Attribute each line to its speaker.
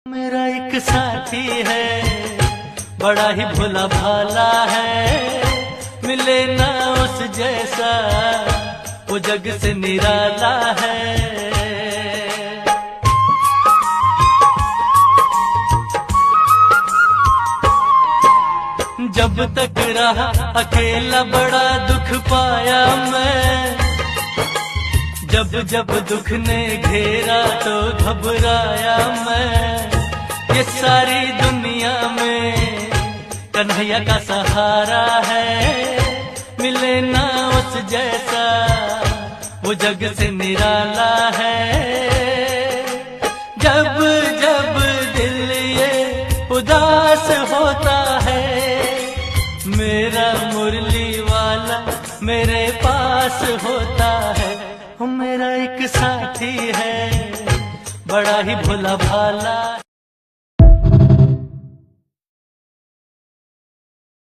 Speaker 1: मेरा एक साथी है, बड़ा ही भोला भाला है, मिले ना उस जैसा, वो जग से निराला है। जब तक रहा अकेला बड़ा दुख पाया मैं, जब जब दुख ने घेरा तो घबराया मैं। ये सारी दुनिया में कन्हैया का सहारा है, मिले ना उस जैसा, वो जग से निराला है। जब जब दिल ये उदास होता है, मेरा मुरली वाला मेरे पास होता है। मेरा एक साथी है, बड़ा ही भोला भाला।